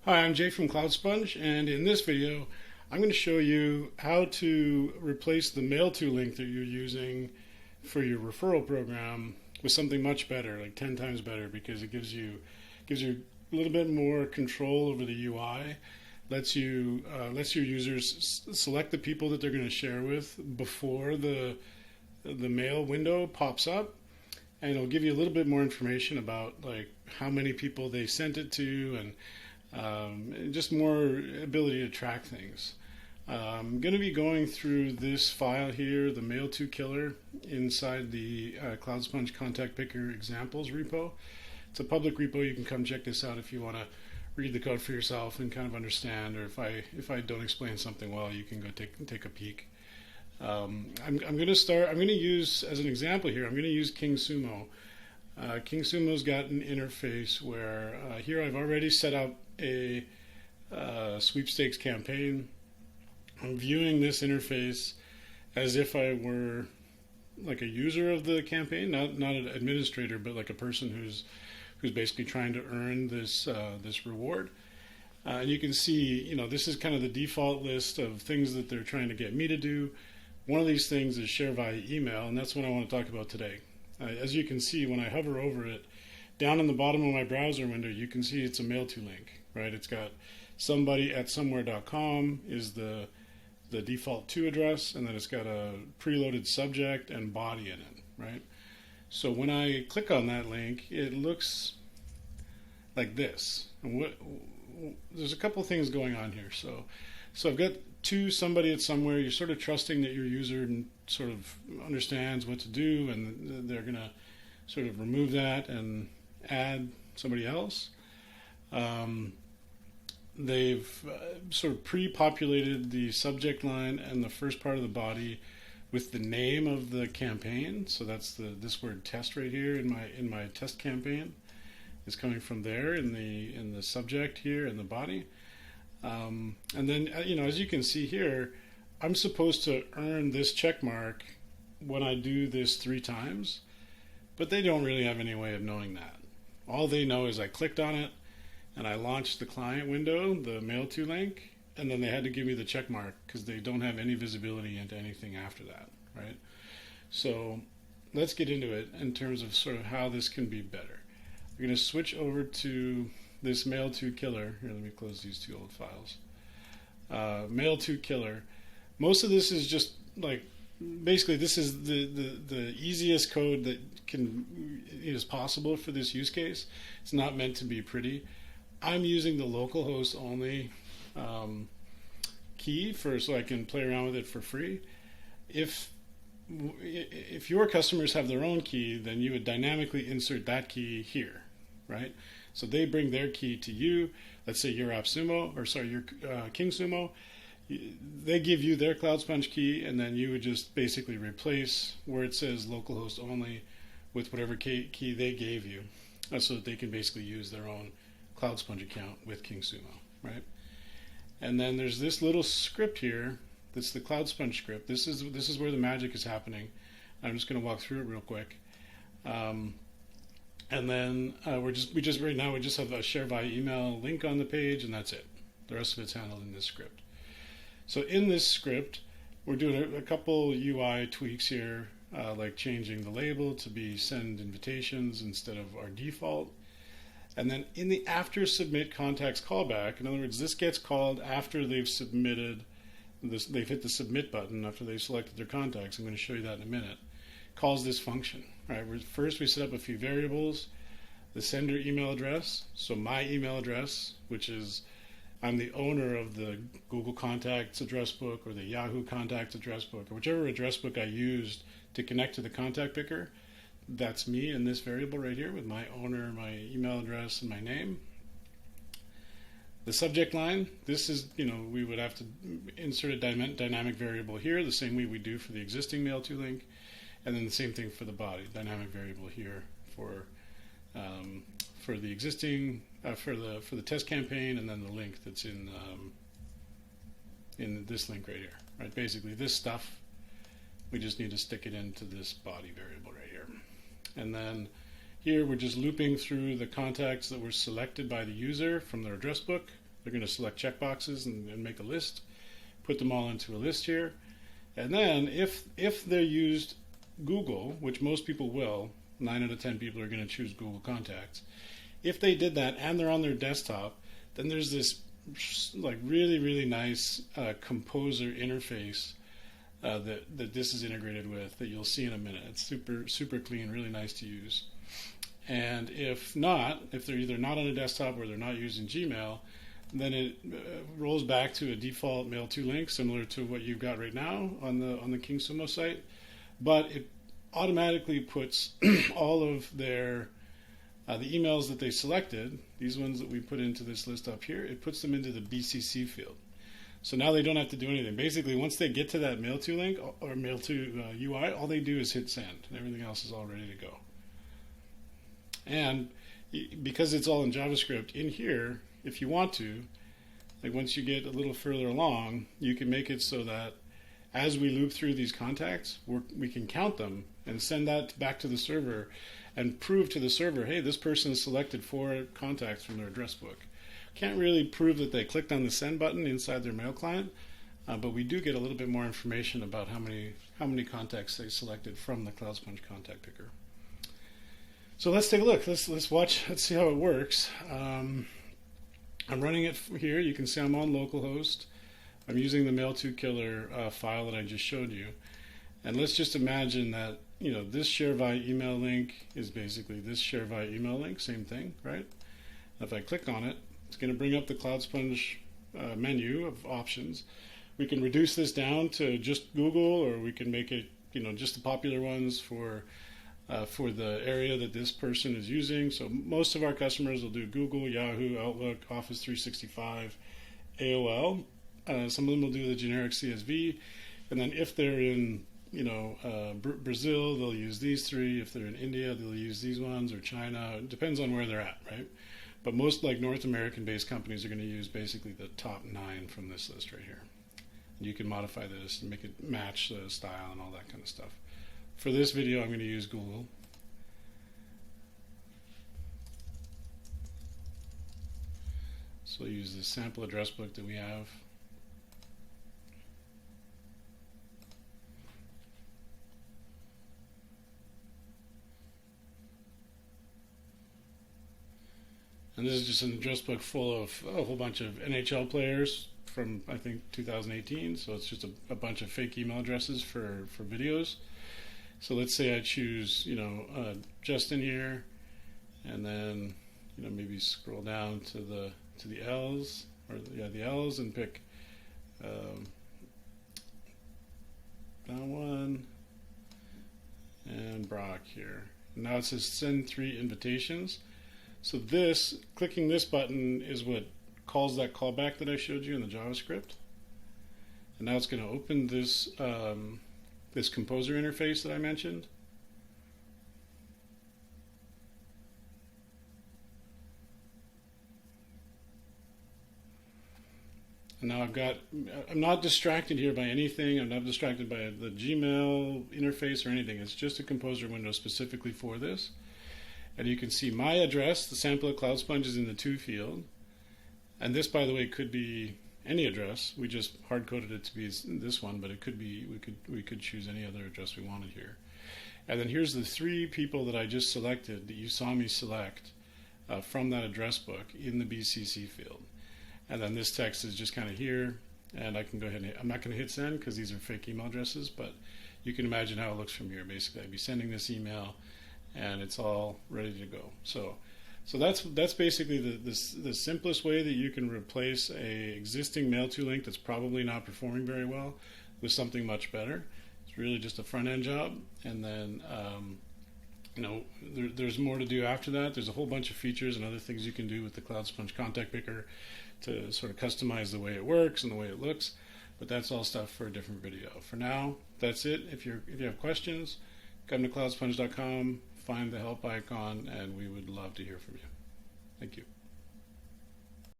Hi, I'm Jay from CloudSponge, and in this video, I'm going to show you how to replace the Mailto link that you're using for your referral program with something much better, like 10 times better, because it gives you a little bit more control over the UI, lets your users select the people that they're going to share with before the mail window pops up, and it'll give you a little bit more information about like how many people they sent it to and just more ability to track things. I'm going to be going through this file here, the Mailto killer, inside the CloudSponge Contact Picker examples repo. It's a public repo. You can come check this out if you want to read the code for yourself and kind of understand, or if I don't explain something well, you can go take a peek. I'm going to start. I'm going to use as an example here. I'm going to use King Sumo. King Sumo's got an interface where here I've already set up a sweepstakes campaign. I'm viewing this interface as if I were like a user of the campaign, not an administrator, but like a person who's basically trying to earn this reward. And you can see, this is kind of the default list of things that they're trying to get me to do. One of these things is share via email, and that's what I want to talk about today. As you can see, when I hover over it, down in the bottom of my browser window, you can see it's a Mailto link, right? It's got somebody@somewhere.com is the default to address, and then it's got a preloaded subject and body in it, right? So when I click on that link, it looks like this. And there's a couple things going on here. So I've got to somebody at somewhere. You're sort of trusting that your user sort of understands what to do, and they're going to sort of remove that and add somebody else. They've sort of pre-populated the subject line and the first part of the body with the name of the campaign. So that's this word test right here in my test campaign is coming from there in the subject here in the body. And then, as you can see here, I'm supposed to earn this check mark when I do this 3 times, but they don't really have any way of knowing that. All they know is I clicked on it and I launched the client window, the Mailto link, and then they had to give me the check mark because they don't have any visibility into anything after that, right? So let's get into it in terms of sort of how this can be better. We're going to switch over to this Mailto killer. Here, let me close these 2 old files. Mailto killer. Most of this is just like, basically this is the easiest code that is possible for this use case. It's not meant to be pretty. I'm using the localhost only key so I can play around with it for free. If your customers have their own key, then you would dynamically insert that key here, right? So they bring their key to you. Let's say you're your King Sumo. They give you their CloudSponge key, and then you would just basically replace where it says localhost only with whatever key they gave you, so that they can basically use their own CloudSponge account with King Sumo, right? And then there's this little script here. That's the CloudSponge script. This is where the magic is happening. I'm just going to walk through it real quick. And then we just right now we just have a share via email link on the page, and that's it. The rest of it's handled in this script. So in this script, we're doing a couple UI tweaks here, like changing the label to be send invitations instead of our default. And then in the after submit contacts callback, in other words, this gets called after they've submitted this. They've hit the submit button after they've selected their contacts. I'm going to show you that in a minute. Calls this function. Right? First, we set up a few variables. The sender email address. So my email address, which is I'm the owner of the Google Contacts address book or the Yahoo Contacts address book, or whichever address book I used to connect to the contact picker. That's me in this variable right here with my owner, my email address, and my name. The subject line, this is, we would have to insert a dynamic variable here, the same way we do for the existing Mailto link, and then the same thing for the body, dynamic variable here for the existing, for the test campaign, and then the link that's in this link right here. Right, basically this stuff, we just need to stick it into this body variable right here. And then here we're just looping through the contacts that were selected by the user from their address book They're going to select checkboxes and make a list, put them all into a list here. And then if they used Google, which most people will, 9 out of 10 people are going to choose Google Contacts. If they did that and they're on their desktop, then there's this like really nice composer interface that this is integrated with that you'll see in a minute. It's super clean, really nice to use. And if not, if they're either not on a desktop or they're not using Gmail, then it rolls back to a default Mailto link similar to what you've got right now on the King Sumo site, but it automatically puts all of their the emails that they selected, these ones that we put into this list up here, it puts them into the BCC field. So now they don't have to do anything. Basically, once they get to that Mailto link or Mailto UI, all they do is hit send, and everything else is all ready to go. And because it's all in JavaScript, in here, if you want to, like once you get a little further along, you can make it so that as we loop through these contacts, we can count them and send that back to the server and prove to the server, hey, this person selected 4 contacts from their address book. Can't really prove that they clicked on the send button inside their mail client, but we do get a little bit more information about how many contacts they selected from the CloudSponge contact picker. So let's take a look. Let's watch. Let's see how it works. I'm running it here. You can see I'm on localhost. I'm using the Mailto killer file that I just showed you. And let's just imagine that this share via email link is basically this share via email link, same thing, right? If I click on it, it's going to bring up the CloudSponge menu of options. We can reduce this down to just Google, or we can make it, just the popular ones for the area that this person is using. So most of our customers will do Google, Yahoo, Outlook, Office 365, AOL. Some of them will do the generic CSV, and then if they're in Brazil, they'll use these 3. If they're in India, they'll use these ones, or China. It depends on where they're at, right? But most like North American-based companies are going to use basically the top 9 from this list right here. And you can modify this and make it match the style and all that kind of stuff. For this video, I'm going to use Google. So I'll use the sample address book that we have. And this is just an address book full of a whole bunch of NHL players from, I think, 2018. So it's just a bunch of fake email addresses for videos. So let's say I choose, Justin here, and then, maybe scroll down to the L's, or the L's, and pick that one, and Brock here. And now it says send 3 invitations. So clicking this button is what calls that callback that I showed you in the JavaScript. And now it's going to open this this composer interface that I mentioned. And now I'm not distracted here by anything. I'm not distracted by the Gmail interface or anything. It's just a composer window specifically for this. And you can see my address, the sample of CloudSponge, is in the to field. And this, by the way, could be any address. We just hard-coded it to be this one, but it could be, we could choose any other address we wanted here. And then here's the 3 people that I just selected that you saw me select from that address book in the BCC field. And then this text is just kind of here, and I can go ahead and I'm not going to hit send because these are fake email addresses, but you can imagine how it looks from here. Basically, I'd be sending this email, and it's all ready to go. So that's basically the simplest way that you can replace a existing Mailto link that's probably not performing very well with something much better. It's really just a front end job, and then there's more to do after that. There's a whole bunch of features and other things you can do with the CloudSponge contact picker to sort of customize the way it works and the way it looks. But that's all stuff for a different video. For now, that's it. If you have questions, come to cloudsponge.com. Find the help icon, and we would love to hear from you. Thank you.